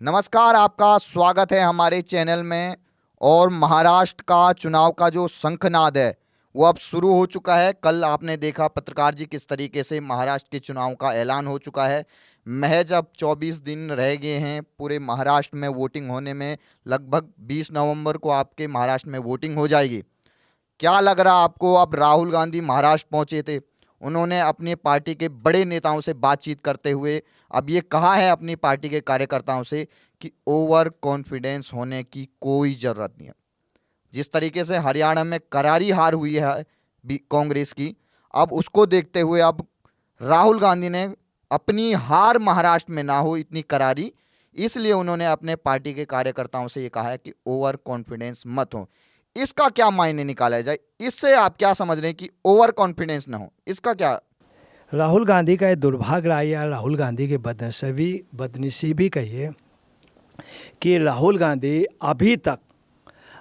नमस्कार, आपका स्वागत है हमारे चैनल में। और महाराष्ट्र का चुनाव का जो शंखनाद है वो अब शुरू हो चुका है। कल आपने देखा पत्रकार जी किस तरीके से महाराष्ट्र के चुनाव का ऐलान हो चुका है। महज अब 24 दिन रह गए हैं पूरे महाराष्ट्र में वोटिंग होने में। लगभग 20 नवंबर को आपके महाराष्ट्र में वोटिंग हो जाएगी। क्या लग रहा आपको? अब राहुल गांधी महाराष्ट्र पहुंचे थे, उन्होंने अपनी पार्टी के बड़े नेताओं से बातचीत करते हुए अब ये कहा है अपनी पार्टी के कार्यकर्ताओं से कि ओवर कॉन्फिडेंस होने की कोई ज़रूरत नहीं है। जिस तरीके से हरियाणा में करारी हार हुई है कांग्रेस की, अब उसको देखते हुए अब राहुल गांधी ने अपनी हार महाराष्ट्र में ना हो इतनी करारी, इसलिए उन्होंने अपने पार्टी के कार्यकर्ताओं से ये कहा है कि ओवर कॉन्फिडेंस मत हो। इसका क्या मायने निकाला जाए? इससे आप क्या समझ रहे हैं कि ओवर कॉन्फिडेंस ना हो? इसका क्या? राहुल गांधी का ये दुर्भाग्य रहा, या राहुल गांधी की बदनसीबी कहिए कि राहुल गांधी अभी तक,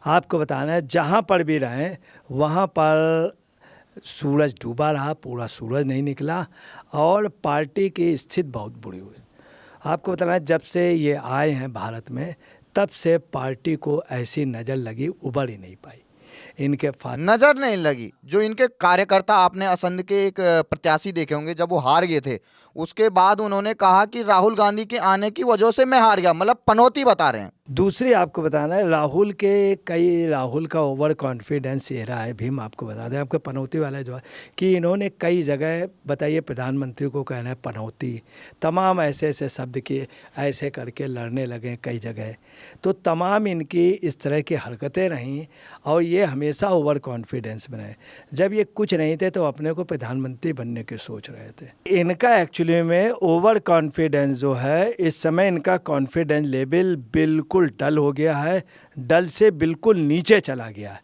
आपको बताना है, जहाँ पर भी रहे वहाँ पर सूरज डूबा रहा, पूरा सूरज नहीं निकला और पार्टी की स्थिति बहुत बुरी हुई। आपको बताना है, जब से ये आए हैं भारत में तब से पार्टी को ऐसी नज़र लगी, उबर ही नहीं पाई। इनके नजर नहीं लगी। जो इनके कार्यकर्ता, आपने असंध के एक प्रत्याशी देखे होंगे, जब वो हार गए थे उसके बाद उन्होंने कहा कि राहुल गांधी के आने की वजह से मैं हार गया, मतलब पनौती बता रहे हैं। दूसरी आपको बताना है, राहुल का ओवर कॉन्फिडेंस ये रहा है, भीम आपको बता दें, आपके पनौती वाला जो है कि इन्होंने कई जगह बताइए प्रधानमंत्री को कहना है पनौती, तमाम ऐसे ऐसे शब्द किए, ऐसे करके लड़ने लगे कई जगह। तो तमाम इनकी इस तरह की हरकतें रहीं और ये हमेशा ओवर कॉन्फिडेंस में रहे। जब ये कुछ नहीं थे तो अपने को प्रधानमंत्री बनने की सोच रहे थे। इनका एक्चुअली में ओवर कॉन्फिडेंस जो है, इस समय इनका कॉन्फिडेंस लेवल बिल्कुल डल हो गया है, डल से बिल्कुल नीचे चला गया है।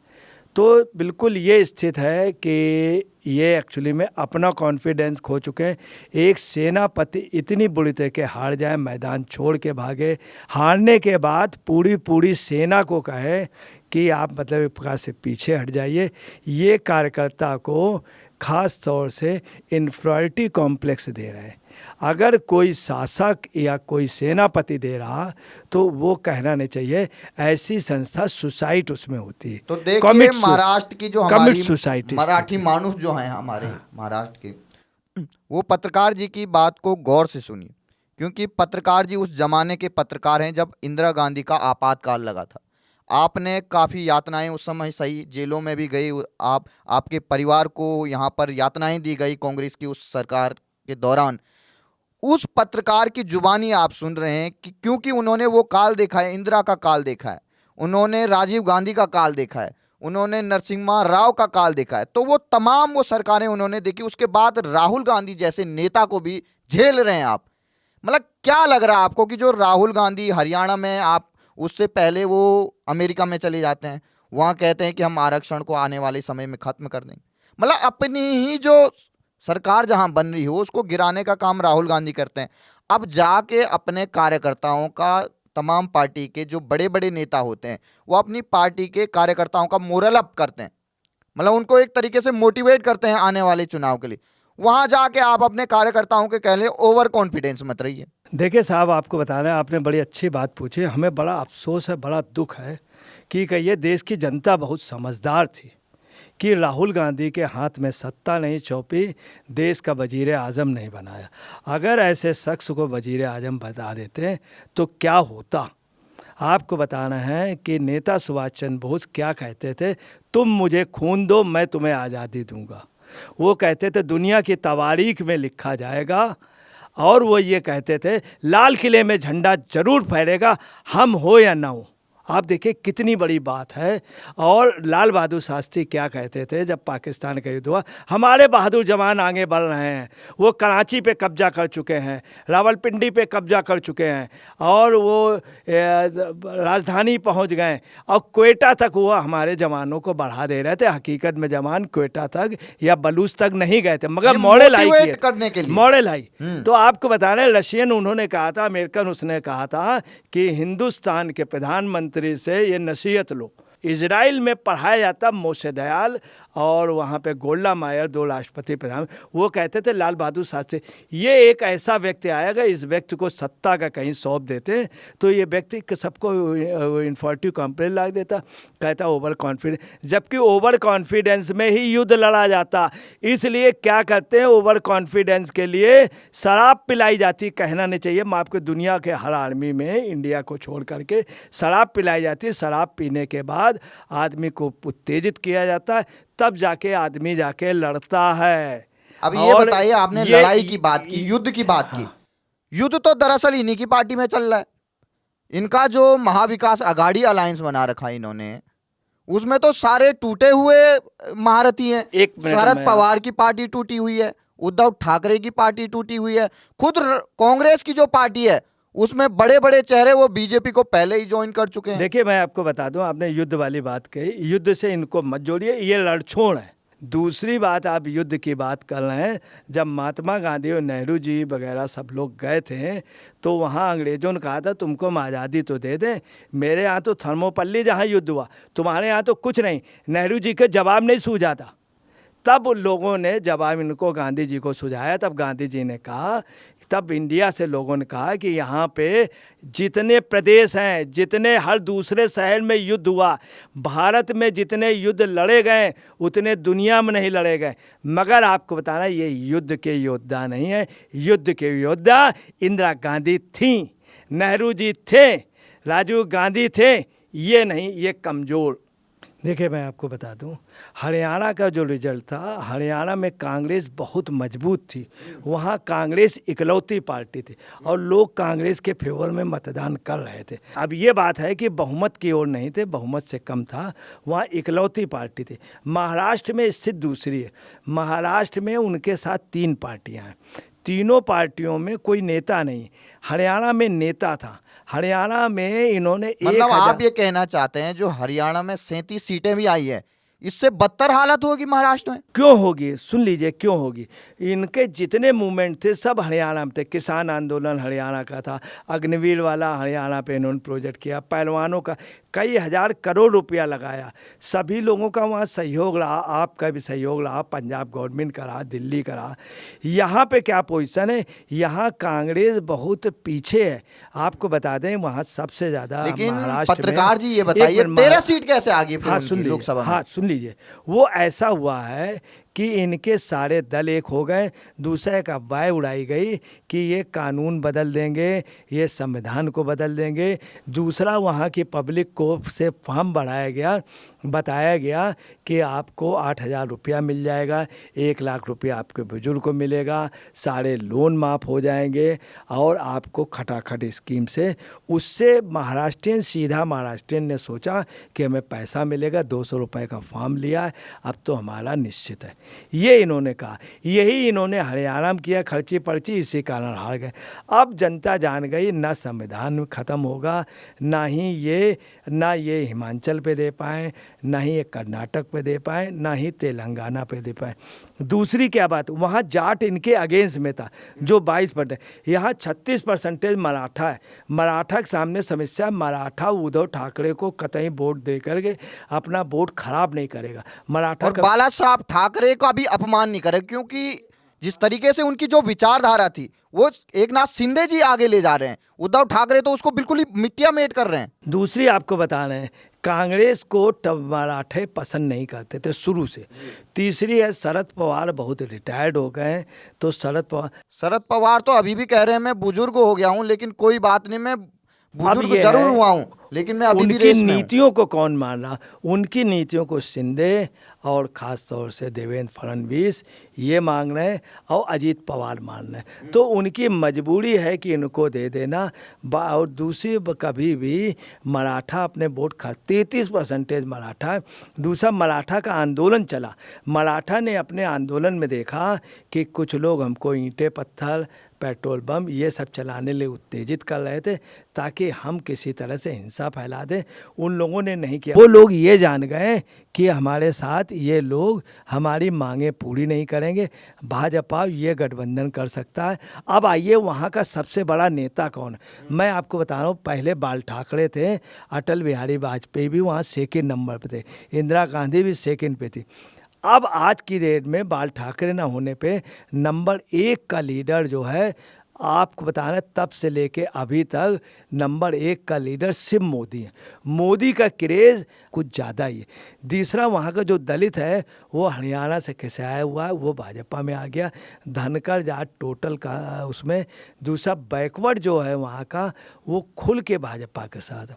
तो बिल्कुल ये स्थित है कि ये एक्चुअली में अपना कॉन्फिडेंस खो चुके हैं। एक सेनापति इतनी बुरी तरह के हार जाए, मैदान छोड़ के भागे, हारने के बाद पूरी सेना को कहे कि आप मतलब एक प्रकार से पीछे हट जाइए, ये कार्यकर्ता को खास तौर से इन्फीरियरिटी कॉम्प्लेक्स दे रहे हैं। अगर कोई शासक या कोई सेनापति दे रहा तो वो कहना नहीं चाहिए, ऐसी संस्था सुसाइट उसमें होती है। तो देखिए महाराष्ट्र की जो हमारी सोसाइटी मराठी मानुष जो हैं हमारे महाराष्ट्र के, वो पत्रकार जी की बात को गौर से सुनिए, क्योंकि पत्रकार जी उस जमाने के पत्रकार हैं जब इंदिरा गांधी का आपातकाल लगा था। आपने काफ़ी यातनाएं उस समय सही, जेलों में भी गई आप, आपके परिवार को यहाँ पर यातनाएं दी गई कांग्रेस की उस सरकार के दौरान। उस पत्रकार की जुबानी आप सुन रहे हैं कि क्योंकि उन्होंने वो काल देखा है, इंदिरा का काल देखा है, उन्होंने राजीव गांधी का काल देखा है, उन्होंने नरसिम्हा राव का काल देखा है, तो वो तमाम वो सरकारें उन्होंने देखी। उसके बाद राहुल गांधी जैसे नेता को भी झेल रहे हैं आप। मतलब क्या लग रहा है आपको कि जो राहुल गांधी हरियाणा में, आप उससे पहले वो अमेरिका में चले जाते हैं, वहाँ कहते हैं कि हम आरक्षण को आने वाले समय में खत्म कर देंगे। मतलब अपनी ही जो सरकार जहां बन रही हो उसको गिराने का काम राहुल गांधी करते हैं। अब जाके अपने कार्यकर्ताओं का, तमाम पार्टी के जो बड़े बड़े नेता होते हैं, वो अपनी पार्टी के कार्यकर्ताओं का मोरल अप करते हैं, मतलब उनको एक तरीके से मोटिवेट करते हैं आने वाले चुनाव के लिए। वहां जाके आप अपने कार्यकर्ताओं के कह ले ओवर कॉन्फिडेंस मत रहिए। देखिए साहब, आपको बताना है, आपने बड़ी अच्छी बात पूछी। हमें बड़ा अफसोस है, बड़ा दुख है कि ये देश की जनता बहुत समझदार थी कि राहुल गांधी के हाथ में सत्ता नहीं सौंपी, देश का वजीर आज़म नहीं बनाया। अगर ऐसे शख्स को वजीर आज़म बना देते तो क्या होता। आपको बताना है कि नेता सुभाष चंद्र बोस क्या कहते थे, तुम मुझे खून दो मैं तुम्हें आज़ादी दूंगा। वो कहते थे दुनिया की तवारीख में लिखा जाएगा। और वो ये कहते थे लाल किले में झंडा जरूर फहरेगा, हम हो या ना हो। आप देखिए कितनी बड़ी बात है। और लाल बहादुर शास्त्री क्या कहते थे जब पाकिस्तान का युद्ध हुआ, हमारे बहादुर जवान आगे बढ़ रहे हैं, वो कराची पे कब्जा कर चुके हैं, रावलपिंडी पे कब्जा कर चुके हैं और वो राजधानी पहुंच गए और क्वेटा तक वो हमारे जवानों को बढ़ा दे रहे थे। हकीकत में जवान क्वेटा तक या बलूच तक नहीं गए थे, मगर मॉडल आई। तो आपको बता रहे, रशियन उन्होंने कहा था, अमेरिकन उसने कहा था कि हिंदुस्तान के प्रधानमंत्री से ये नसीहत लो इजराइल में पढ़ाया जाता मोशे दयाल और वहाँ पे गोल्डा मायर, 2 राष्ट्रपति प्रधान, वो कहते थे लाल बहादुर शास्त्री ये एक ऐसा व्यक्ति आएगा, इस व्यक्ति को सत्ता का कहीं सौंप देते तो ये व्यक्ति सबको इन्फॉर्टिव कॉम्प्लेक्स ला देता, कहता ओवर कॉन्फिडेंस, जबकि ओवर कॉन्फिडेंस में ही युद्ध लड़ा जाता। इसलिए क्या करते हैं, ओवर कॉन्फिडेंस के लिए शराब पिलाई जाती, कहना नहीं चाहिए, मैं आपको दुनिया के हर आर्मी में इंडिया को छोड़ करके शराब पिलाई जाती है। शराब पीने के बाद आदमी को उत्तेजित किया जाता है, तब जाके आदमी जाके लड़ता है। अब ये बताइए, आपने लड़ाई की बात की, युद्ध की बात की, युद्ध तो दरअसल इन्हीं की पार्टी में चल रहा है। इनका जो महाविकास अघाड़ी अलायंस बना रखा है इन्होंने, उसमें तो सारे टूटे हुए महारथी हैं। शरद पवार की पार्टी टूटी हुई है, उद्धव ठाकरे की पार्टी टूटी हुई है, खुद कांग्रेस की जो पार्टी है उसमें बड़े बड़े चेहरे वो बीजेपी को पहले ही ज्वाइन कर चुके हैं। देखिए मैं आपको बता दूं, आपने युद्ध वाली बात कही, युद्ध से इनको मत जोड़िए, ये लड़छोड़ है। दूसरी बात, आप युद्ध की बात कर रहे हैं, जब महात्मा गांधी और नेहरू जी वगैरह सब लोग गए थे तो वहाँ अंग्रेज़ों ने कहा था तुमको हम आज़ादी तो दे दें, मेरे यहाँ तो थर्मोपल्ली जहाँ युद्ध हुआ, तुम्हारे यहाँ तो कुछ नहीं। नेहरू जी के जवाब नहीं सूझा था, तब लोगों ने जवाब इनको गांधी जी को सुझाया, तब गांधी जी ने कहा, तब इंडिया से लोगों ने कहा कि यहाँ पे जितने प्रदेश हैं, जितने हर दूसरे शहर में युद्ध हुआ, भारत में जितने युद्ध लड़े गए उतने दुनिया में नहीं लड़े गए। मगर आपको बताना, ये युद्ध के योद्धा नहीं है, युद्ध के योद्धा इंदिरा गांधी थीं, नेहरू जी थे, राजीव गांधी थे, ये नहीं, ये कमज़ोर। देखिए मैं आपको बता दूं, हरियाणा का जो रिजल्ट था, हरियाणा में कांग्रेस बहुत मजबूत थी, वहाँ कांग्रेस इकलौती पार्टी थी और लोग कांग्रेस के फेवर में मतदान कर रहे थे। अब ये बात है कि बहुमत की ओर नहीं थे, बहुमत से कम था, वहाँ इकलौती पार्टी थी। महाराष्ट्र में स्थिति दूसरी है, महाराष्ट्र में उनके साथ 3 पार्टियाँ हैं, तीनों पार्टियों में कोई नेता नहीं, हरियाणा में नेता था। हरियाणा में इन्होंने मतलब आप ये कहना चाहते हैं जो हरियाणा में 37 सीटें भी आई है, इससे बदतर हालत होगी महाराष्ट्र में? क्यों होगी, सुन लीजिए क्यों होगी। इनके जितने मूवमेंट थे सब हरियाणा में थे, किसान आंदोलन हरियाणा का था, अग्निवीर वाला हरियाणा पे इन्होंने प्रोजेक्ट किया, पहलवानों का कई हज़ार करोड़ रुपया लगाया, सभी लोगों का वहाँ सहयोग रहा, आपका भी सहयोग रहा, पंजाब गवर्नमेंट का रहा, दिल्ली का रहा। यहाँ पे क्या पोजीशन है, यहाँ कांग्रेस बहुत पीछे है। आपको बता दें वहाँ सबसे ज़्यादा महाराष्ट्र में, पत्रकार जी ये बताइए 13 सीट कैसे आ गई लोकसभा में? हाँ सुन लीजिए, वो ऐसा हुआ है कि इनके सारे दल एक हो गए, दूसरे का वाय उड़ाई गई कि ये कानून बदल देंगे, ये संविधान को बदल देंगे। दूसरा वहाँ की पब्लिक को से फॉर्म बढ़ाया गया, बताया गया कि आपको 8,000 रुपया मिल जाएगा, 1 लाख रुपया आपके बुजुर्ग को मिलेगा, सारे लोन माफ़ हो जाएंगे और आपको खटाखट स्कीम से, उससे महाराष्ट्रियन, सीधा महाराष्ट्रियन ने सोचा कि हमें पैसा मिलेगा, 200 रुपये का फॉर्म लिया है, अब तो हमारा निश्चित है। ये इन्होंने कहा, यही इन्होंने हरियाणा में किया, खर्ची पर्ची, इसी कारण हार गए। अब जनता जान गई ना संविधान ख़त्म होगा, ना ये हिमाचल पे दे पाए, ना ही ये कर्नाटक पे दे पाए, ना ही तेलंगाना पे दे पाए। दूसरी क्या बात, वहाँ जाट इनके अगेंस्ट में था जो 22%, यहाँ 36% मराठा है। मराठा के सामने समस्या, मराठा उद्धव ठाकरे को कतई वोट दे करके अपना वोट खराब नहीं करेगा। मराठा और बाला साहब ठाकरे का भी अपमान नहीं करे, क्योंकि जिस तरीके से उनकी जो विचारधारा थी वो एकनाथ शिंदे जी आगे ले जा रहे हैं, उद्धव ठाकरे तो उसको बिल्कुल ही मिट्टिया मेट कर रहे हैं। दूसरी आपको बता रहे हैं, कांग्रेस को मराठे पसंद नहीं करते थे शुरू से। तीसरी है, शरद पवार बहुत रिटायर्ड हो गए, तो शरद पवार तो अभी भी कह रहे हैं मैं बुजुर्ग हो गया हूँ, लेकिन कोई बात नहीं, मैं बुजुर्ग जरूर हुआ हूँ, लेकिन मैं अभी भी रेस में हूं। नीतियों को कौन मान रहा, उनकी नीतियों को शिंदे और ख़ास तौर से देवेंद्र फडणवीस ये मांग रहे हैं और अजीत पवार मान रहे हैं, तो उनकी मजबूरी है कि इनको दे देना। और दूसरी कभी भी मराठा अपने वोट 33% मराठा। दूसरा, मराठा का आंदोलन चला, मराठा ने अपने आंदोलन में देखा कि कुछ लोग हमको ईंटें पत्थर पेट्रोल बम ये सब चलाने लिए उत्तेजित कर रहे थे ताकि हम किसी तरह से हिंसा फैला दें। उन लोगों ने नहीं किया। वो लोग ये जान गए कि हमारे साथ ये लोग हमारी मांगें पूरी नहीं करेंगे, भाजपा ये गठबंधन कर सकता है। अब आइए वहाँ का सबसे बड़ा नेता कौन है। मैं आपको बता रहा हूँ, पहले बाल ठाकरे थे, अटल बिहारी वाजपेयी भी वहाँ सेकंड नंबर पे थे, इंदिरा गांधी भी सेकंड पे थी। अब आज की डेट में बाल ठाकरे ना होने पे नंबर 1 का लीडर जो है, आपको बताना तब से लेके अभी तक नंबर 1 का लीडर सिर्फ मोदी है। मोदी का क्रेज़ कुछ ज़्यादा ही है। दूसरा वहाँ का जो दलित है वो हरियाणा से खिसाया हुआ है, वो भाजपा में आ गया। धनकर जाट टोटल का उसमें। दूसरा बैकवर्ड जो है वहाँ का, वो खुल के भाजपा के साथ।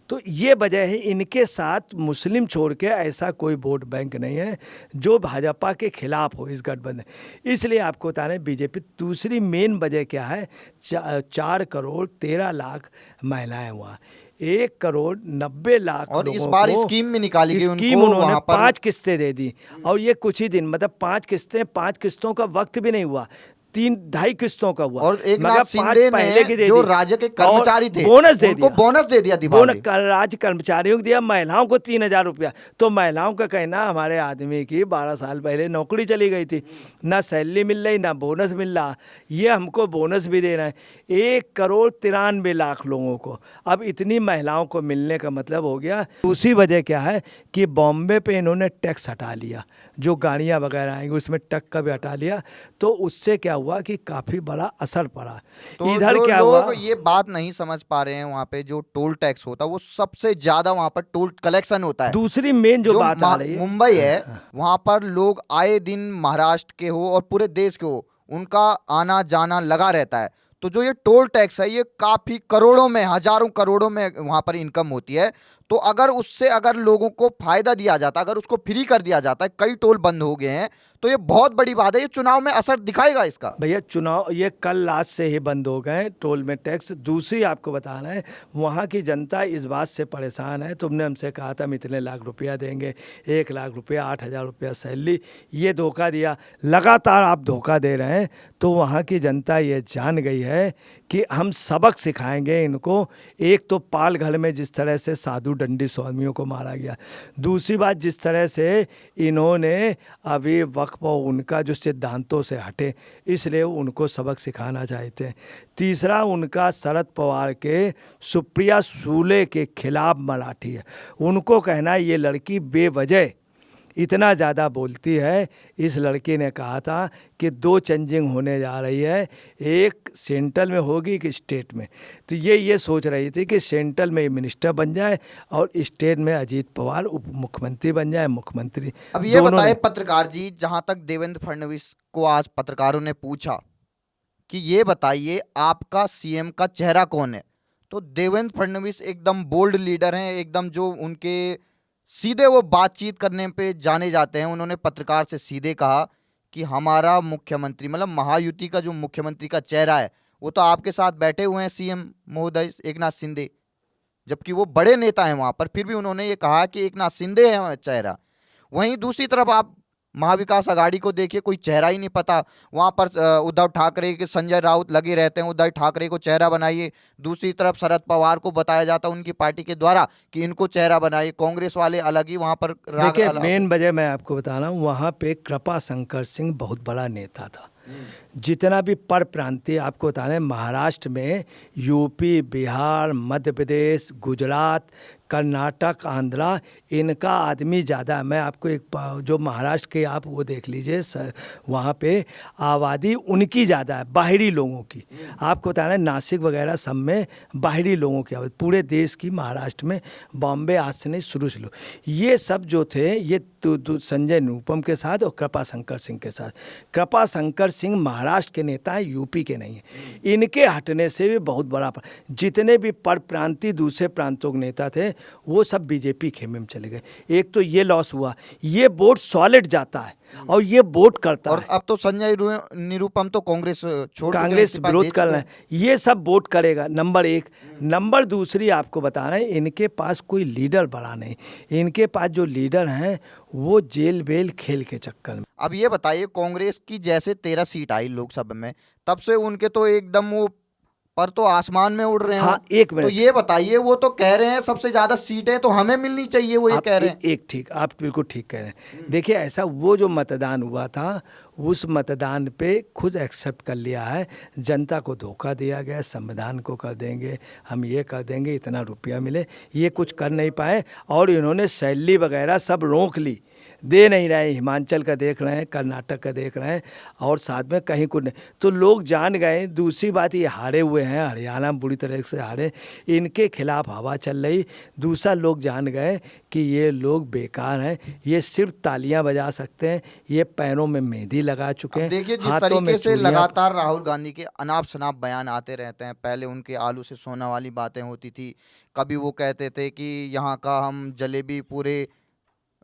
तो ये वजह है, इनके साथ मुस्लिम छोड़ के ऐसा कोई वोट बैंक नहीं है जो भाजपा के खिलाफ हो इस गठबंधन। इसलिए आपको बता रहे हैं बीजेपी। दूसरी मेन वजह क्या है, 4 करोड़ 13 लाख महिलाएं हुआ, 1 करोड़ 90 लाख और लोगों इस बार को स्कीम में निकाली गई, स्कीम उनको उन्होंने वहाँ पर 5 किस्तें दे दी। और ये कुछ ही दिन, मतलब 5 किस्तें, 5 किस्तों का वक्त भी नहीं हुआ, 3-2.5 किस्तों का हुआ। और एक मगर नाथ 5 शिंदे पहले की ने दे जो दी। राज्य के कर्मचारी थे बोनस दे उनको दिया, बोनस दे दिया दिवाली। राज्य कर्मचारियों को दिया, महिलाओं को 3,000 रुपया। तो महिलाओं का कहना, हमारे आदमी की 12 साल पहले नौकरी चली गई थी, ना सैलरी मिल रही ना बोनस मिल रहा, ये हमको बोनस भी दे रहे हैं। 1 करोड़ 93 लाख लोगों को अब इतनी महिलाओं को मिलने का मतलब हो गया। दूसरी वजह क्या है कि बॉम्बे पे इन्होंने टैक्स हटा लिया, जो गाड़ियाँ वगैरह आएंगी उसमें टैक्स का भी हटा लिया। तो उससे क्या हुआ कि काफ़ी बड़ा असर पड़ा। तो इधर जो क्या लोग हुआ, ये बात नहीं समझ पा रहे हैं, वहाँ पे जो टोल टैक्स होता है वो सबसे ज्यादा वहाँ पर टोल कलेक्शन होता है। दूसरी मेन जो बात आ रही है, मुंबई है, वहाँ पर लोग आए दिन महाराष्ट्र के हो और पूरे देश के हो, उनका आना जाना लगा रहता है। तो जो ये टोल टैक्स है, ये काफी करोड़ों में, हजारों करोड़ों में वहाँ पर इनकम होती है। तो अगर उससे अगर लोगों को फायदा दिया जाता, अगर उसको फ्री कर दिया जाता है, कई टोल बंद हो गए हैं, तो ये बहुत बड़ी बात है। ये चुनाव में असर दिखाएगा इसका। भैया चुनाव ये कल रात से ही बंद हो गए टोल में टैक्स। दूसरी आपको बताना है, वहाँ की जनता इस बात से परेशान है। तुमने हमसे कहा था हम इतने लाख रुपया देंगे, 1 लाख रुपया, 8,000 रुपया सैलरी, ये धोखा दिया। लगातार आप धोखा दे रहे हैं। तो वहाँ की जनता ये जान गई है कि हम सबक सिखाएंगे इनको। एक तो पालघर में जिस तरह से साधु डंडी स्वामियों को मारा गया, दूसरी बात जिस तरह से इन्होंने अभी वक्फ उनका जो सिद्धांतों से हटे, इसलिए उनको सबक सिखाना चाहते हैं। तीसरा उनका शरद पवार के सुप्रिया सूले के खिलाफ मराठी है। उनको कहना है ये लड़की बेवजह इतना ज़्यादा बोलती है। इस लड़की ने कहा था कि 2 चेंजिंग होने जा रही है, एक सेंट्रल में होगी कि स्टेट में। तो ये सोच रही थी कि सेंट्रल में मिनिस्टर बन जाए और स्टेट में अजीत पवार उप मुख्यमंत्री बन जाए, मुख्यमंत्री। अब ये बताए पत्रकार जी, जहां तक देवेंद्र फडणवीस को आज पत्रकारों ने पूछा कि ये बताइए आपका सीएम का चेहरा कौन है, तो देवेंद्र फडणवीस एकदम बोल्ड लीडर हैं, एकदम जो उनके सीधे वो बातचीत करने पे जाने जाते हैं। उन्होंने पत्रकार से सीधे कहा कि हमारा मुख्यमंत्री, मतलब महायुति का जो मुख्यमंत्री का चेहरा है, वो तो आपके साथ बैठे हुए हैं सीएम महोदय एकनाथ शिंदे, जबकि वो बड़े नेता हैं वहां पर, फिर भी उन्होंने ये कहा कि एकनाथ शिंदे है चेहरा। वहीं दूसरी तरफ आप महाविकास आघाड़ी को देखिए, कोई चेहरा ही नहीं पता। वहां पर उद्धव ठाकरे के संजय राउत लगे रहते हैं, उद्धव ठाकरे को चेहरा बनाइए। दूसरी तरफ शरद पवार को बताया जाता उनकी पार्टी के द्वारा कि इनको चेहरा बनाइए। कांग्रेस वाले अलग ही वहां पर। देखिए मेन वजह मैं आपको बता रहा हूँ, वहाँ पे कृपा शंकर सिंह बहुत बड़ा नेता था। जितना भी पर प्रांतीय आपको बता रहे हैं, महाराष्ट्र में, यूपी, बिहार, मध्य प्रदेश, गुजरात, कर्नाटक, आंध्रा, इनका आदमी ज़्यादा है। मैं आपको एक जो महाराष्ट्र के आप वो देख लीजिए, वहाँ पे आबादी उनकी ज़्यादा है, बाहरी लोगों की। आपको बता रहे हैं नासिक वगैरह सब में बाहरी लोगों की आबादी, पूरे देश की महाराष्ट्र में, बॉम्बे आज से नहीं शुरू से लो। ये सब जो थे, ये संजय निरुपम के साथ और कृपा शंकर सिंह के साथ। कृपा शंकर सिंह महाराष्ट्र के नेता हैं, यूपी के नहीं हैं। इनके हटने से भी बहुत बड़ा जितने भी पर प्रांतीय दूसरे प्रांतों के नेता थे वो सब बीजेपी खेमे में चले गए। एक तो ये लॉस हुआ, ये वोट सॉलिड जाता है। और ये वोट करता और है। अब तो संजय निरुपम तो कांग्रेस छोड़ चुके हैं, कांग्रेस इस्तीफा विरोध दे कर चुके रहे हैं। हैं, ये सब वोट करेगा, नंबर एक। नंबर दूसरी आपको बता रहे हैं, इनके पास कोई लीडर बड़ा नहीं, इनके पास जो लीडर हैं वो जेल बेल खेल के चक्कर में। अब ये बताइए, कांग्रेस की जैसे 13 सीट आई लोकसभा में, तब से उनके तो एकदम वो पर तो आसमान में उड़ रहे हो। हाँ, एक तो मिनट, ये बताइए, वो तो कह रहे हैं सबसे ज्यादा सीटें तो हमें मिलनी चाहिए, वो ये आप कह रहे हैं। एक ठीक, आप बिल्कुल ठीक कह रहे हैं। देखिए, ऐसा वो जो मतदान हुआ था, उस मतदान पे खुद एक्सेप्ट कर लिया है, जनता को धोखा दिया गया, संविधान को कर देंगे, हम ये कर देंगे, इतना रुपया मिले, ये कुछ कर नहीं पाए। और इन्होंने सैलरी वगैरह सब रोक ली, दे नहीं रहे। हिमाचल का देख रहे हैं, कर्नाटक का देख रहे हैं, और साथ में कहीं कुछ नहीं। तो लोग जान गए। दूसरी बात, ये हारे हुए हैं, हरियाणा बुरी तरह से हारे, इनके खिलाफ हवा चल रही। दूसरा, लोग जान गए कि ये लोग बेकार हैं, ये सिर्फ तालियां बजा सकते हैं, ये पैरों में मेहंदी लगा चुके अब हैं, देखिए, जिस हाथों में तरीके से चूड़ियां। लगातार राहुल गांधी के अनाप शनाप बयान आते रहते हैं, पहले उनके आलू से सोना वाली बातें होती थी, कभी वो कहते थे कि यहाँ का हम जलेबी पूरे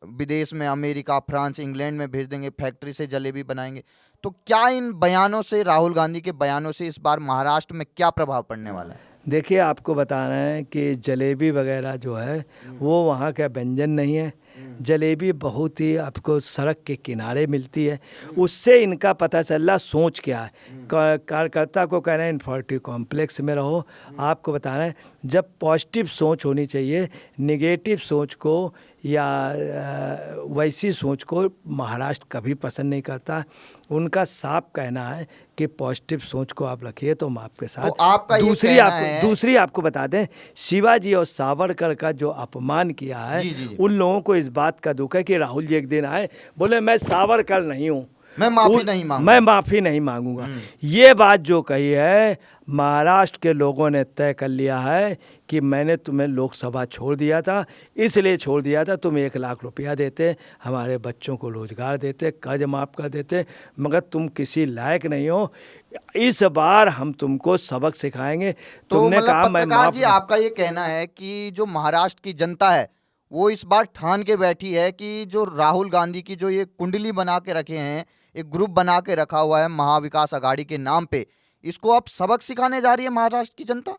विदेश में, अमेरिका, फ्रांस, इंग्लैंड में भेज देंगे, फैक्ट्री से जलेबी बनाएंगे। तो क्या इन बयानों से, राहुल गांधी के बयानों से इस बार महाराष्ट्र में क्या प्रभाव पड़ने वाला है? देखिए, आपको बता रहे हैं कि जलेबी वगैरह जो है वो वहाँ का व्यंजन नहीं है। जलेबी बहुत ही आपको सड़क के किनारे मिलती है। उससे इनका पता चल रहा सोच क्या है। कार्यकर्ता को कह रहे हैं इन्फॉर्टिव कॉम्प्लेक्स में रहो। आपको बता रहे हैं, जब पॉजिटिव सोच होनी चाहिए, निगेटिव सोच को या वैसी सोच को महाराष्ट्र कभी पसंद नहीं करता। उनका साफ कहना है कि पॉजिटिव सोच को आप रखिए तो हम आपके साथ। तो आपका ये कहना है, दूसरी आपको बता दें, शिवाजी और सावरकर का जो अपमान किया है, जी जी जी, उन लोगों को इस बात का दुख है कि राहुल जी एक दिन आए, बोले मैं सावरकर नहीं हूँ, मैं माफी नहीं मांगूंगा। मैं माफ़ी नहीं मांगूंगा। ये बात जो कही है, महाराष्ट्र के लोगों ने तय कर लिया है कि मैंने तुम्हें लोकसभा छोड़ दिया था, इसलिए छोड़ दिया था, तुम 1 लाख रुपया देते, हमारे बच्चों को रोजगार देते, कर्ज माफ़ कर देते, मगर तुम किसी लायक नहीं हो, इस बार हम तुमको सबक सिखाएंगे। तो तुमने मतलब कहा मैं पत्रकार माफ जी, आपका ये कहना है कि जो महाराष्ट्र की जनता है वो इस बार ठान के बैठी है कि जो राहुल गांधी की जो ये कुंडली बना के रखे हैं, एक ग्रुप बना के रखा हुआ है महाविकास अघाड़ी के नाम पे, इसको अब सबक सिखाने जा रही है महाराष्ट्र की जनता?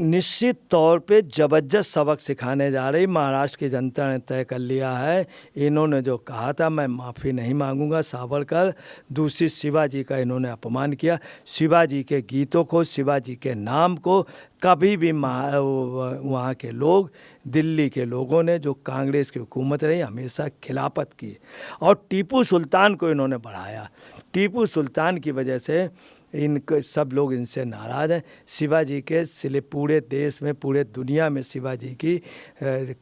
निश्चित तौर पे जबरदस्त सबक सिखाने जा रही। महाराष्ट्र की जनता ने तय कर लिया है, इन्होंने जो कहा था मैं माफ़ी नहीं मांगूंगा सावरकर। दूसरी, शिवाजी का इन्होंने अपमान किया, शिवाजी के गीतों को, शिवाजी के नाम को कभी भी वहाँ के लोग, दिल्ली के लोगों ने, जो कांग्रेस की हुकूमत रही, हमेशा खिलाफत की। और टीपू सुल्तान को इन्होंने बढ़ाया। टीपू सुल्तान की वजह से इनके सब लोग इनसे नाराज़ हैं। शिवाजी के इसलिए पूरे देश में, पूरे दुनिया में शिवाजी की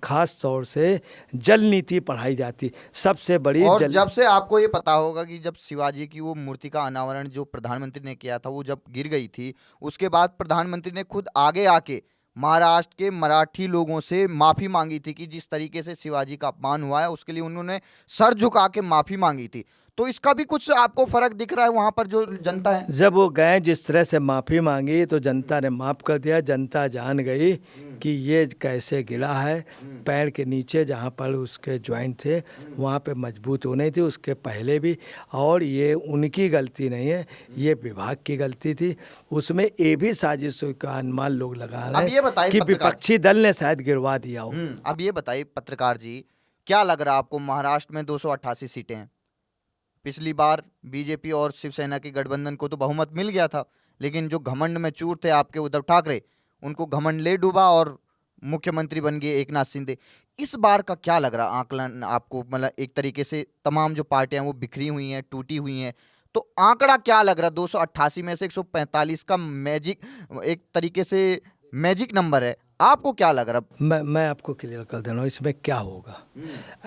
ख़ास तौर से जल नीति पढ़ाई जाती, सबसे बड़ी और जब से आपको ये पता होगा कि जब शिवाजी की वो मूर्ति का अनावरण जो प्रधानमंत्री ने किया था, वो जब गिर गई थी, उसके बाद प्रधानमंत्री ने खुद आगे आके महाराष्ट्र के मराठी लोगों से माफ़ी मांगी थी कि जिस तरीके से शिवाजी का अपमान हुआ है उसके लिए उन्होंने सर झुका के माफ़ी मांगी थी। तो इसका भी कुछ आपको फर्क दिख रहा है वहां पर जो जनता है? जब वो गए, जिस तरह से माफ़ी मांगी तो जनता ने माफ़ कर दिया। जनता जान गई कि ये कैसे गिरा है, पैर के नीचे जहाँ पर उसके जॉइंट थे वहाँ पे मजबूत होनी थी, उसके पहले भी। और ये उनकी गलती नहीं है, ये विभाग की गलती थी। उसमें ये भी साजिश का अनुमान लोग लगा रहे हैं कि विपक्षी दल ने शायद गिरवा दिया हो। अब ये बताइए पत्रकार जी, क्या लग रहा है आपको, महाराष्ट्र में 288 सीटें हैं। पिछली बार बीजेपी और शिवसेना के गठबंधन को तो बहुमत मिल गया था, लेकिन जो घमंड में चूर थे आपके उद्धव ठाकरे, उनको घमंड ले डूबा और मुख्यमंत्री बन गए एकनाथ नाथ शिंदे। इस बार का क्या लग रहा आंकलन आपको? मतलब एक तरीके से तमाम जो पार्टियां वो बिखरी हुई हैं, टूटी हुई हैं, तो आंकड़ा क्या लग रहा? 288 में से 145 का मैजिक, एक तरीके से मैजिक नंबर है, आपको क्या लग रहा? मैं आपको क्लियर कर दे रहा हूँ इसमें क्या होगा।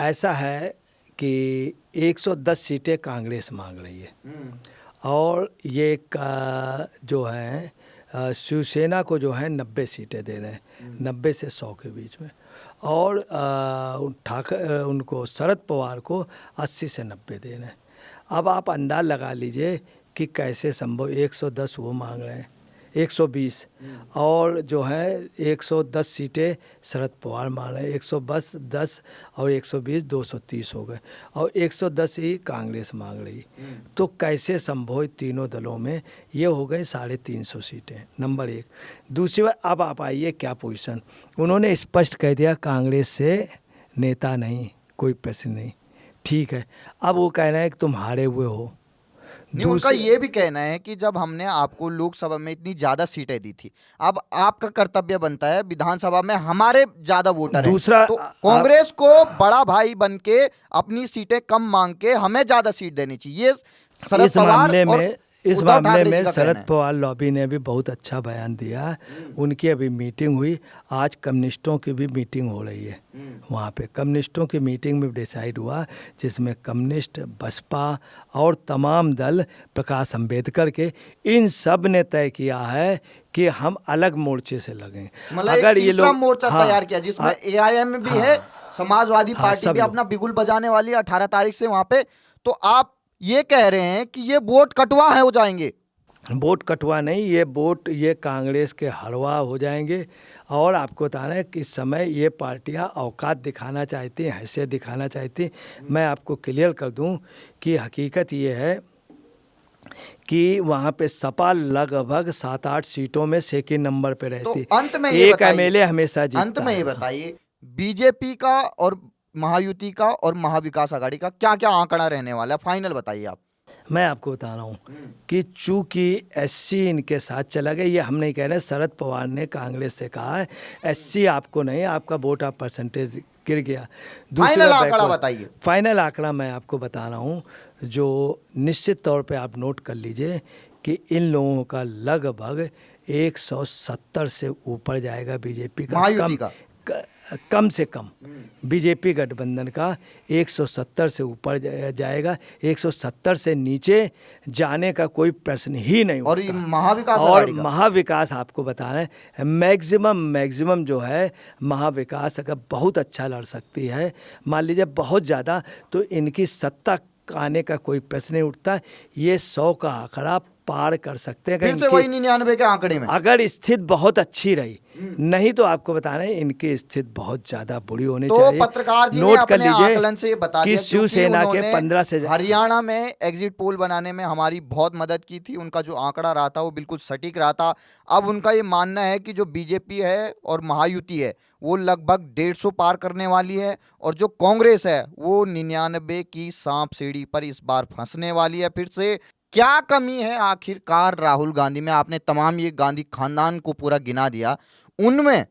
ऐसा है कि 110 सीटें कांग्रेस मांग रही है, और ये जो है शिवसेना को जो है 90 सीटें दे रहे हैं, 90 से 100 के बीच में। और उनको शरद पवार को 80 से 90 दे रहे हैं। अब आप अंदाज लगा लीजिए कि कैसे संभव, 110 वो मांग रहे हैं, 120 और जो है 110 सीटें शरद पवार मांग रहे हैं, 110 और 120 230 हो गए और 110 ही कांग्रेस मांग रही। तो कैसे संभव है तीनों दलों में? ये हो गए 350 सीटें, नंबर एक। दूसरी बात, अब आप आइए क्या पोजीशन, उन्होंने स्पष्ट कह दिया कांग्रेस से नेता नहीं, कोई प्रश्न नहीं, ठीक है। अब वो कहना है कि तुम हारे हुए हो। नहीं, उनका ये भी कहना है कि जब हमने आपको लोकसभा में इतनी ज्यादा सीटें दी थी, अब आपका कर्तव्य बनता है विधानसभा में हमारे ज्यादा वोटर हैं, दूसरा तो कांग्रेस को बड़ा भाई बन के अपनी सीटें कम मांग के हमें ज्यादा सीट देनी चाहिए। ये शरद पवार और इस उद्धव मामले ठाकरे जी में का कहना शरद है। पवार लॉबी ने भी बहुत अच्छा बयान दिया। उनकी अभी मीटिंग हुई, आज कम्युनिस्टों की भी मीटिंग हो रही है। वहाँ पे कम्युनिस्टों की मीटिंग में डिसाइड हुआ, जिसमें कम्युनिस्ट, बसपा और तमाम दल, प्रकाश अंबेडकर के, इन सब ने तय किया है कि हम अलग मोर्चे से लगें। मतलब एक तीसरा मोर्चा तैयार किया जिसमें AIM भी है, समाजवादी पार्टी भी अपना बिगुल बजाने वाली है 18 तारीख से वहां पे। तो आप ये कह रहे हैं कि ये वोट कटवा है हो जाएंगे? वोट कटवा नहीं, ये वोट ये कांग्रेस के हलवा हो जाएंगे। और आपको बता रहे हैं कि इस समय ये पार्टियां औकात दिखाना चाहती हैं, हैसियत दिखाना चाहती हैं। मैं आपको क्लियर कर दूं कि हकीकत ये है कि वहाँ पे सपा लगभग 7-8 सीटों में सेकंड नंबर पे रहती। तो अंत में ये एक MLA हमेशा जीतता। अंत में ये बताइए, बीजेपी का और महायुति का और महाविकास आघाड़ी का क्या क्या आंकड़ा रहने वाला है, फाइनल बताइए आप। मैं आपको बता रहा हूँ कि चूंकि SC इनके साथ चला गया, ये हम नहीं कह रहे, शरद पवार ने कांग्रेस से कहा है SC आपको नहीं, आपका वोट ऑफ परसेंटेज गिर गया। फाइनल आंकड़ा बताइए। फाइनल आंकड़ा मैं आपको बता रहा हूँ, जो निश्चित तौर पे आप नोट कर लीजिए कि इन लोगों का लगभग 170 से ऊपर जाएगा बीजेपी का, महायुति का कम से कम बीजेपी गठबंधन का 170 से ऊपर जाएगा। 170 से नीचे जाने का कोई प्रश्न ही नहीं और उठता। महाविकास और महाविकास आपको बता रहे हैं मैक्सिमम जो है महाविकास अगर बहुत अच्छा लड़ सकती है, मान लीजिए बहुत ज़्यादा, तो इनकी सत्ता आने का कोई प्रश्न नहीं उठता। ये 100 का आंकड़ा पार कर सकते हैं। फिर से वही 99 के आंकड़े में अगर स्थिति बहुत अच्छी रही, नहीं तो आपको बता रहे हैं इनकी स्थिति बहुत ज्यादा बुरी होनी तो चाहिए। पत्रकार जी ने अपने आकलन से ये बता दिया कि शिवसेना के 15 से हरियाणा में एग्जिट पोल बनाने में हमारी बहुत मदद की थी। उनका जो आंकड़ा रहा था वो बिल्कुल सटीक रहा था। अब उनका ये मानना है कि जो बीजेपी है और महायुति है वो लगभग 150 पार करने वाली है, और जो कांग्रेस है वो 99 की सांप सीढ़ी पर इस बार फंसने वाली है। फिर से क्या कमी है आखिरकार राहुल गांधी में? आपने तमाम ये गांधी खानदान को पूरा गिना दिया, उनमें,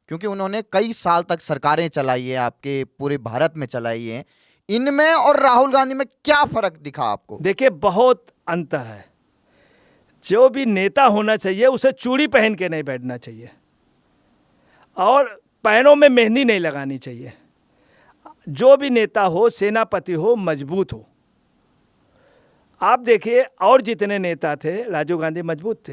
क्योंकि उन्होंने कई साल तक सरकारें चलाई है, आपके पूरे भारत में चलाई है, इनमें और राहुल गांधी में क्या फर्क दिखा आपको? देखिए बहुत अंतर है। जो भी नेता होना चाहिए उसे चूड़ी पहन के नहीं बैठना चाहिए और पैरों में मेहंदी नहीं लगानी चाहिए। जो भी नेता हो, सेनापति हो, मजबूत हो। आप देखिए और जितने नेता थे, राजीव गांधी मजबूत थे,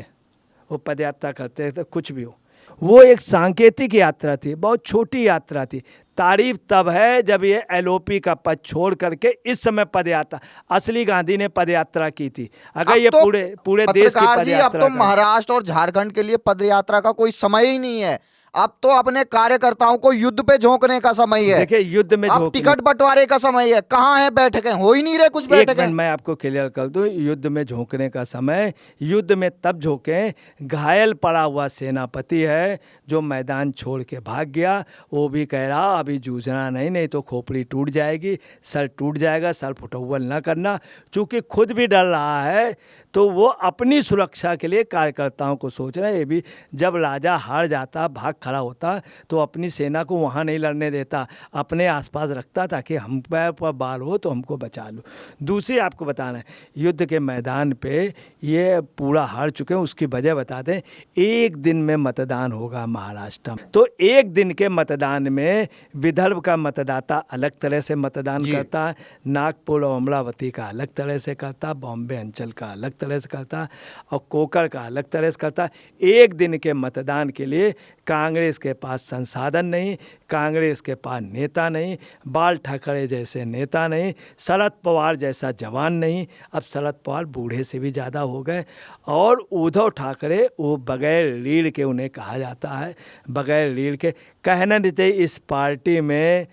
वो पदयात्रा करते थे, कुछ भी हो। वो एक सांकेतिक यात्रा थी, बहुत छोटी यात्रा थी। तारीफ तब है जब ये LOP का पद छोड़ करके इस समय पदयात्रा, असली गांधी ने पदयात्रा की थी। अगर ये पूरे देश की पदयात्रा, अब तो महाराष्ट्र और झारखंड के लिए पदयात्रा का कोई समय ही नहीं है। अब तो अपने कार्यकर्ताओं को युद्ध पे झोंकने का समय है। देखिए युद्ध में अब टिकट बंटवारे का समय है। कहाँ है बैठकें? हो ही नहीं रहे कुछ बैठकें। मैं आपको क्लियर कर दूं, युद्ध में झोंकने का समय, युद्ध में तब झोंके घायल पड़ा हुआ सेनापति है जो मैदान छोड़ के भाग गया। वो भी कह रहा अभी जूझना नहीं तो खोपड़ी टूट जाएगी, सर टूट जाएगा, सर फुटौल न करना। चूंकि खुद भी डर रहा है तो वो अपनी सुरक्षा के लिए कार्यकर्ताओं को सोच रहे हैं। ये भी जब राजा हार जाता, भाग खड़ा होता, तो अपनी सेना को वहाँ नहीं लड़ने देता, अपने आसपास रखता ताकि हम पर बाल हो तो हमको बचा लो। दूसरी आपको बताना है, युद्ध के मैदान पे ये पूरा हार चुके हैं। उसकी वजह बता दें, एक दिन में मतदान होगा महाराष्ट्र में, तो एक दिन के मतदान में विदर्भ का मतदाता अलग तरह से मतदान करता है, नागपुर और अमरावती का अलग तरह से करता, बॉम्बे अंचल का अलग तरह से करता और कोकर का अलग तरह से करता। एक दिन के मतदान के लिए कांग्रेस के पास संसाधन नहीं, कांग्रेस के पास नेता नहीं, बाल ठाकरे जैसे नेता नहीं, शरद पवार जैसा जवान नहीं। अब शरद पवार बूढ़े से भी ज़्यादा हो गए और उद्धव ठाकरे वो बगैर रीढ़ के उन्हें कहा जाता है, बगैर रीढ़ के कहना नहीं चाहिए। इस पार्टी में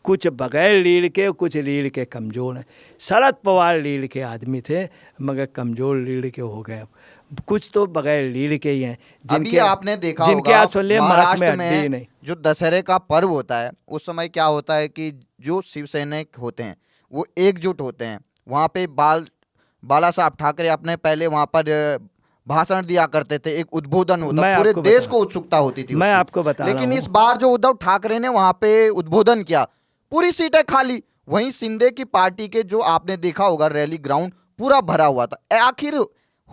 कुछ बगैर रीढ़ के, कुछ रीढ़ के कमज़ोर हैं। शरद पवार रीढ़ के आदमी थे मगर कमज़ोर रीढ़ के हो गए। कुछ तो बगैर रीढ़ के ही हैं अभी आपने देखा जिनके होगा आप सुन लिए महाराष्ट्र में में जो दशहरे का पर्व होता है उस समय क्या होता है कि जो शिवसैनिक होते हैं वो एकजुट होते हैं। वहाँ पे बाला साहब ठाकरे अपने पहले वहाँ पर भाषण दिया करते थे, एक उद्बोधन होता, पूरे देश को उत्सुकता होती थी। मैं आपको बता रहा हूं। लेकिन इस बार जो उद्धव ठाकरे ने वहाँ पे उद्बोधन किया, पूरी सीटें खाली। वहीं शिंदे की पार्टी के जो आपने देखा होगा रैली ग्राउंड पूरा भरा हुआ था। आखिर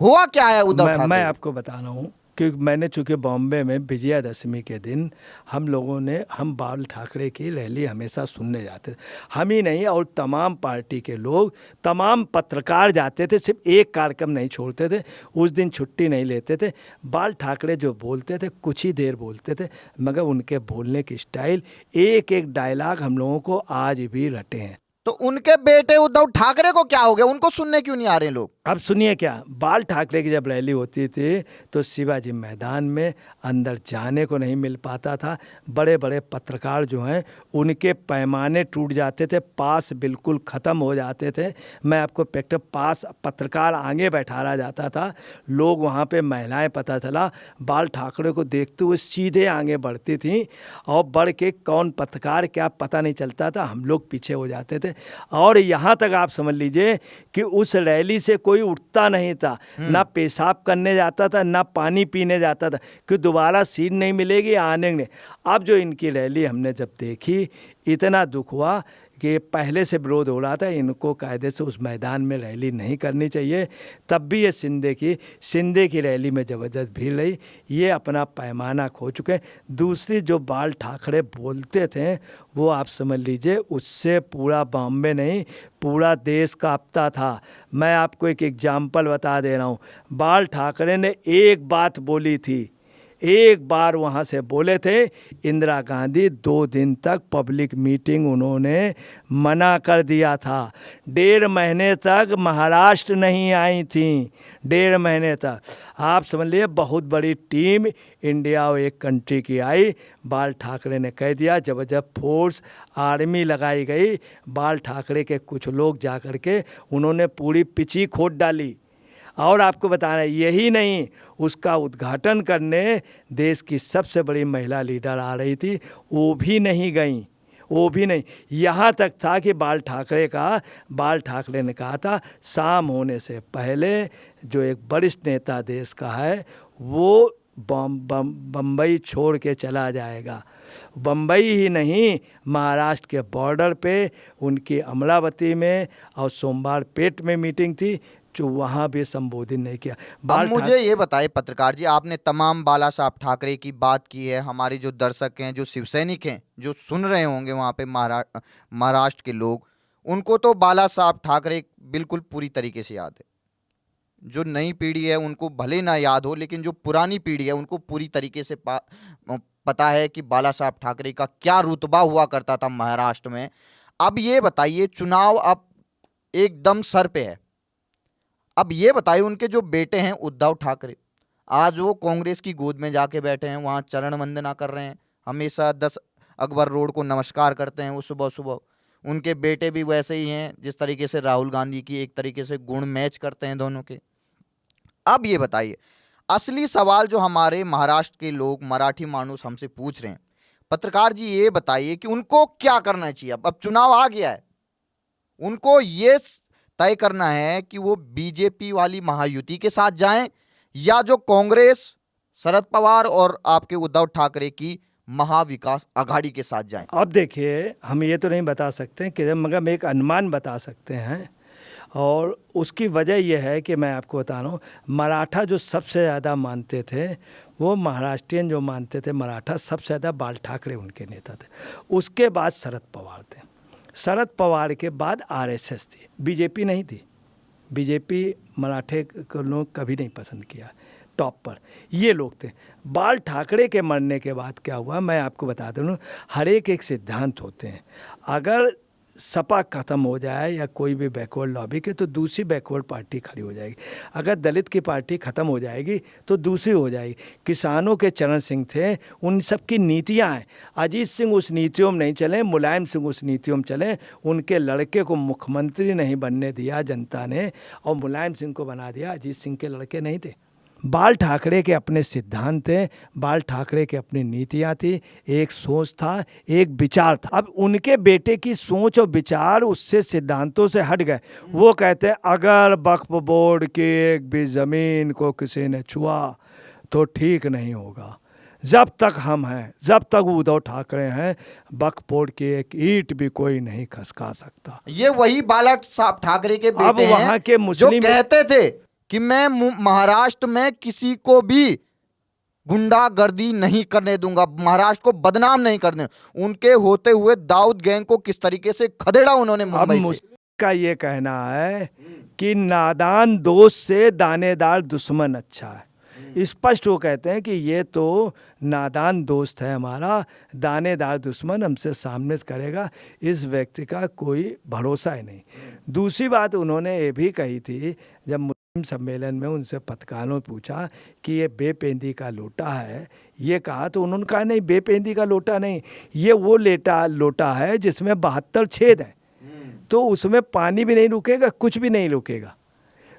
हुआ क्या है उद्धव ठाकरे? मैं आपको बता रहा हूँ कि मैंने चूँकि बॉम्बे में विजयादशमी के दिन हम बाल ठाकरे की रैली हमेशा सुनने जाते थे। हम ही नहीं और तमाम पार्टी के लोग, तमाम पत्रकार जाते थे, सिर्फ एक कार्यक्रम नहीं छोड़ते थे, उस दिन छुट्टी नहीं लेते थे। बाल ठाकरे जो बोलते थे कुछ ही देर बोलते थे मगर उनके बोलने की स्टाइल, एक एक डायलॉग हम लोगों को आज भी रटे हैं। तो उनके बेटे उद्धव ठाकरे को क्या हो गया? उनको सुनने क्यों नहीं आ रहे लोग? अब सुनिए क्या, बाल ठाकरे की जब रैली होती थी तो शिवाजी मैदान में अंदर जाने को नहीं मिल पाता था। बड़े बड़े पत्रकार जो हैं उनके पैमाने टूट जाते थे, पास बिल्कुल ख़त्म हो जाते थे। मैं आपको पास पत्रकार आगे बैठाया जाता था, लोग वहाँ पे महिलाएं पता चला बाल ठाकरे को देखते हुए सीधे आगे बढ़ती थीं और बढ़ के कौन पत्रकार क्या पता नहीं चलता था, हम लोग पीछे हो जाते थे। और यहाँ तक आप समझ लीजिए कि उस रैली से कोई उठता नहीं था, ना पेशाब करने जाता था, ना पानी पीने जाता था कि दोबारा सीट नहीं मिलेगी आने में। अब जो इनकी रैली हमने जब देखी इतना दुख हुआ कि पहले से विरोध हो रहा था, इनको कायदे से उस मैदान में रैली नहीं करनी चाहिए। तब भी ये शिंदे की रैली में ज़बरदस्त भीड़ रही। ये अपना पैमाना खो चुके। दूसरी जो बाल ठाकरे बोलते थे वो आप समझ लीजिए उससे पूरा बॉम्बे नहीं पूरा देश कांपता था। मैं आपको एक एग्जाम्पल बता दे रहा हूँ। बाल ठाकरे ने एक बात बोली थी, एक बार वहाँ से बोले थे, इंदिरा गांधी 2 दिन तक पब्लिक मीटिंग उन्होंने मना कर दिया था। 1.5 महीने तक महाराष्ट्र नहीं आई थी, 1.5 महीने तक। आप समझ लीजिए बहुत बड़ी टीम इंडिया और एक कंट्री की आई। बाल ठाकरे ने कह दिया, जब फोर्स आर्मी लगाई गई, बाल ठाकरे के कुछ लोग जा कर के उन्होंने पूरी पिची खोद डाली। और आपको बताना यही नहीं, उसका उद्घाटन करने देश की सबसे बड़ी महिला लीडर आ रही थी, वो भी नहीं गई, वो भी नहीं। यहाँ तक था कि बाल ठाकरे ने कहा था शाम होने से पहले जो एक वरिष्ठ नेता देश का है वो बम्बई छोड़ के चला जाएगा। बम्बई ही नहीं, महाराष्ट्र के बॉर्डर पे उनकी अमरावती में और सोमवार पेट में मीटिंग थी जो वहाँ भी संबोधित नहीं किया। अब मुझे ये बताइए पत्रकार जी, आपने तमाम बाला साहब ठाकरे की बात की है। हमारे जो दर्शक हैं, जो शिवसैनिक हैं, जो सुन रहे होंगे वहाँ पे महाराष्ट्र के लोग, उनको तो बाला साहब ठाकरे बिल्कुल पूरी तरीके से याद है। जो नई पीढ़ी है उनको भले ना याद हो, लेकिन जो पुरानी पीढ़ी है उनको पूरी तरीके से पता है कि बाला साहब ठाकरे का क्या रुतबा हुआ करता था महाराष्ट्र में। अब ये बताइए, चुनाव अब एकदम सर पे है, अब ये बताइए उनके जो बेटे हैं उद्धव ठाकरे, आज वो कांग्रेस की गोद में जाके बैठे हैं, वहाँ चरण वंदना कर रहे हैं, हमेशा 10 अकबर रोड को नमस्कार करते हैं वो सुबह सुबह। उनके बेटे भी वैसे ही हैं, जिस तरीके से राहुल गांधी की एक तरीके से गुण मैच करते हैं दोनों के। अब ये बताइए, असली सवाल जो हमारे महाराष्ट्र के लोग, मराठी मानुस हमसे पूछ रहे हैं, पत्रकार जी ये बताइए कि उनको क्या करना चाहिए? अब चुनाव आ गया है, उनको ये तय करना है कि वो बीजेपी वाली महायुति के साथ जाएं या जो कांग्रेस, शरद पवार और आपके उद्धव ठाकरे की महाविकास आघाड़ी के साथ जाएं। अब देखिए, हम ये तो नहीं बता सकते कि, मगर एक अनुमान बता सकते हैं, और उसकी वजह यह है कि मैं आपको बता रहा हूँ, मराठा जो सबसे ज़्यादा मानते थे, वो महाराष्ट्रियन जो मानते थे मराठा, सबसे ज़्यादा बाल ठाकरे उनके नेता थे। उसके बाद शरद पवार थे, शरद पवार के बाद आरएसएस थी, बीजेपी नहीं थी। बीजेपी मराठे को लोग कभी नहीं पसंद किया। टॉप पर ये लोग थे। बाल ठाकरे के मरने के बाद क्या हुआ मैं आपको बता दूँ, हर एक सिद्धांत होते हैं। अगर सपा खत्म हो जाए या कोई भी बैकवर्ड लॉबी के तो दूसरी बैकवर्ड पार्टी खड़ी हो जाएगी। अगर दलित की पार्टी खत्म हो जाएगी तो दूसरी हो जाएगी। किसानों के चरण सिंह थे, उन सब की नीतियां हैं। अजीत सिंह उस नीतियों में नहीं चले, मुलायम सिंह उस नीतियों में चले। उनके लड़के को मुख्यमंत्री नहीं बनने दिया जनता ने और मुलायम सिंह को बना दिया। अजीत सिंह के लड़के नहीं थे। बाल ठाकरे के अपने सिद्धांत थे, बाल ठाकरे के अपनी नीतियां थी, एक सोच था, एक विचार था। अब उनके बेटे की सोच और विचार उससे सिद्धांतों से हट गए। वो कहते हैं अगर वक्फ बोर्ड की एक भी ज़मीन को किसी ने छुआ तो ठीक नहीं होगा। जब तक हम हैं, जब तक उद्धव ठाकरे हैं, वक्फ बोर्ड की एक ईंट भी कोई नहीं खसका सकता। ये वही बाला साहब ठाकरे के बेटे अब वहाँ के मुस्लिम जो कहते थे कि मैं महाराष्ट्र में किसी को भी गुंडागर्दी नहीं करने दूंगा, महाराष्ट्र को बदनाम नहीं करने। उनके होते हुए दाऊद गैंग को किस तरीके से खदेड़ा उन्होंने मुंबई से। का ये कहना है कि नादान दोस्त से दानेदार दुश्मन अच्छा है। स्पष्ट वो कहते हैं कि ये तो नादान दोस्त है हमारा, दानेदार दुश्मन हमसे सामने करेगा, इस व्यक्ति का कोई भरोसा ही नहीं। दूसरी बात उन्होंने ये भी कही थी जब मुस्लिम सम्मेलन में उनसे पत्रकारों ने पूछा कि ये बेपेंदी का लोटा है, ये कहा तो उन्होंने कहा नहीं, बेपेंदी का लोटा नहीं, ये वो लोटा है जिसमें 72 छेद हैं, तो उसमें पानी भी नहीं रुकेगा, कुछ भी नहीं रुकेगा,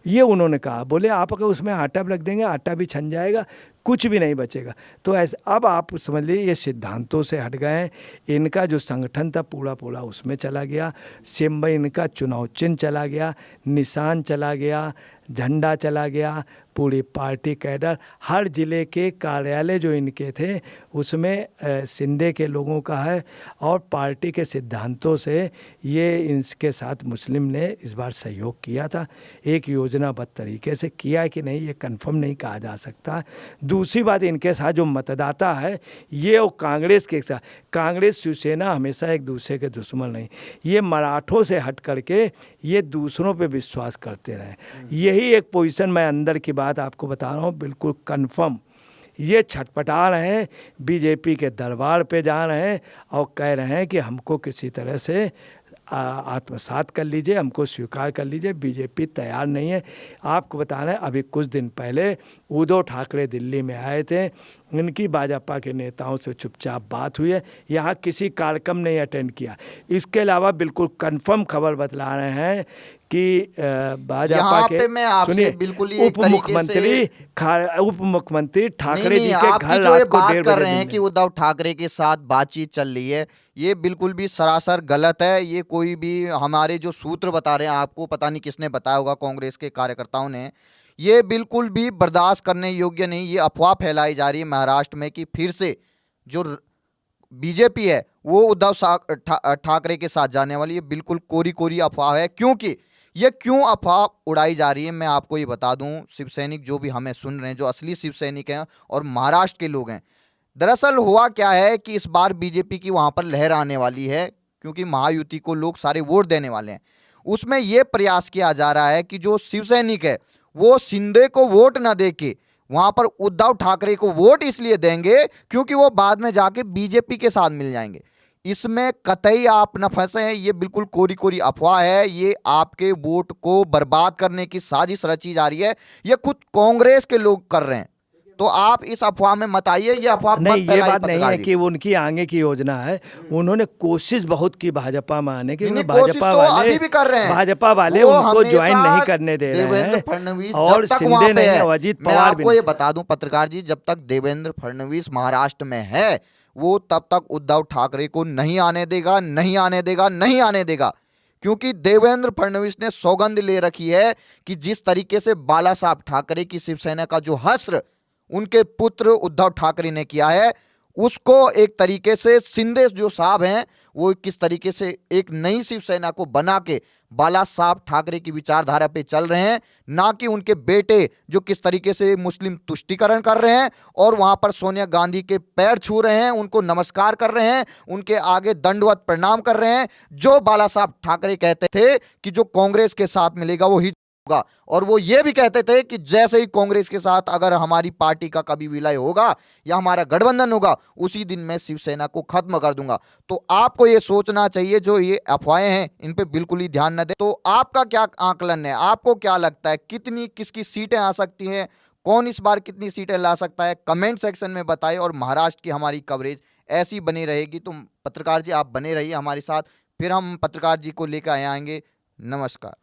ये उन्होंने कहा। बोले आप अगर उसमें आटा भी रख देंगे, आटा भी छन जाएगा, कुछ भी नहीं बचेगा। तो ऐसे अब आप समझ लीजिए ये सिद्धांतों से हट गए हैं। इनका जो संगठन था पूरा पूरा उसमें चला गया। सिंबल इनका चुनाव चिन्ह चला गया, निशान चला गया, झंडा चला गया, पूरी पार्टी कैडर, हर जिले के कार्यालय जो इनके थे उसमें सिंधे के लोगों का है। और पार्टी के सिद्धांतों से ये इनके साथ मुस्लिम ने इस बार सहयोग किया था, एक योजनाबद्ध तरीके से किया है कि नहीं ये कंफर्म नहीं कहा जा सकता। दूसरी बात, इनके साथ जो मतदाता है ये और कांग्रेस के साथ, कांग्रेस शिवसेना हमेशा एक दूसरे के दुश्मन नहीं, ये मराठों से हट करके ये दूसरों पे विश्वास करते रहे। यही एक पोजीशन, मैं अंदर की बात आपको बता रहा हूँ बिल्कुल कंफर्म, ये छटपटा रहे हैं, बीजेपी के दरबार पे जा रहे हैं और कह रहे हैं कि हमको किसी तरह से आत्मसात कर लीजिए, हमको स्वीकार कर लीजिए, बीजेपी तैयार नहीं है। आपको बता रहे हैं अभी कुछ दिन पहले उद्धव ठाकरे दिल्ली में आए थे, इनकी भाजपा के नेताओं से चुपचाप बात हुई है, यहाँ किसी कार्यक्रम नहीं अटेंड किया। इसके अलावा बिल्कुल कंफर्म खबर बतला रहे हैं कि भाजपा के सुनिए उप मुख्यमंत्री ठाकरे जी के घर रात को 1:30 कर रहे हैं कि उद्धव ठाकरे के साथ बातचीत चल रही है, ये बिल्कुल भी सरासर गलत है। ये कोई भी हमारे जो सूत्र बता रहे हैं, आपको पता नहीं किसने बताया होगा, कांग्रेस के कार्यकर्ताओं ने, ये बिल्कुल भी बर्दाश्त करने योग्य नहीं। ये अफवाह फैलाई जा रही है महाराष्ट्र में कि फिर से जो बीजेपी है वो उद्धव ठाकरे के साथ जाने वाली है। बिल्कुल कोरी कोरी अफवाह है। क्योंकि ये क्यों अफवाह उड़ाई जा रही है मैं आपको ये बता दूं, शिव सैनिक जो भी हमें सुन रहे हैं, जो असली शिव सैनिक हैं और महाराष्ट्र के लोग हैं, दरअसल हुआ क्या है कि इस बार बीजेपी की वहां पर लहर आने वाली है, क्योंकि महायुति को लोग सारे वोट देने वाले हैं। उसमें यह प्रयास किया जा रहा है कि जो शिव सैनिक है वो शिंदे को वोट ना दे के वहां पर उद्धव ठाकरे को वोट इसलिए देंगे क्योंकि वो बाद में जाके बीजेपी के साथ मिल जाएंगे। इसमें कतई आप न फंसे हैं, ये बिल्कुल कोरी कोरी अफवाह है। ये आपके वोट को बर्बाद करने की साजिश रची जा रही है, ये खुद कांग्रेस के लोग कर रहे हैं। तो आप इस अफवाह में मत आइए, ये अफवाह नहीं, ये बात नहीं है कि उनकी आगे की योजना है। उन्होंने कोशिश बहुत की भाजपा में आने की, भाजपा वाले अभी भी कर रहे हैं, भाजपा वाले उनको ज्वाइन नहीं करने दे रहे हैं। फडणवीस और शिंदे नहीं, अजीत पवार भी। आपको ये बता दूं पत्रकार जी, जब तक देवेंद्र फडणवीस महाराष्ट्र में है वो तब तक उद्धव ठाकरे को नहीं आने देगा, नहीं आने देगा, नहीं आने देगा। क्योंकि देवेंद्र फडणवीस ने सौगंध ले रखी है कि जिस तरीके से बाला साहब ठाकरे की शिवसेना का जो हस्र उनके पुत्र उद्धव ठाकरे ने किया है, उसको एक तरीके से शिंदे जो साहब हैं वो किस तरीके से एक नई शिवसेना को बना के बाला साहब ठाकरे की विचारधारा पे चल रहे हैं, ना कि उनके बेटे जो किस तरीके से मुस्लिम तुष्टीकरण कर रहे हैं और वहां पर सोनिया गांधी के पैर छू रहे हैं, उनको नमस्कार कर रहे हैं, उनके आगे दंडवत प्रणाम कर रहे हैं। जो बाला साहब ठाकरे कहते थे कि जो कांग्रेस के साथ मिलेगा वो ही होगा। और वो ये भी कहते थे कि जैसे ही कांग्रेस के साथ अगर हमारी पार्टी का कभी विलय होगा या हमारा गठबंधन होगा, उसी दिन मैं शिवसेना को खत्म कर दूंगा। तो आपको ये सोचना चाहिए, जो ये अफवाहें हैं इन पे बिल्कुल ही ध्यान न दें। तो आपका क्या आकलन है, आपको क्या लगता है कितनी किसकी सीटें आ सकती हैं, कौन इस बार कितनी सीटें ला सकता है, कमेंट सेक्शन में बताएं। और महाराष्ट्र की हमारी कवरेज ऐसी बनी रहेगी। तो पत्रकार जी आप बने रहिए हमारे साथ, फिर हम पत्रकार जी को लेकर आएंगे। नमस्कार।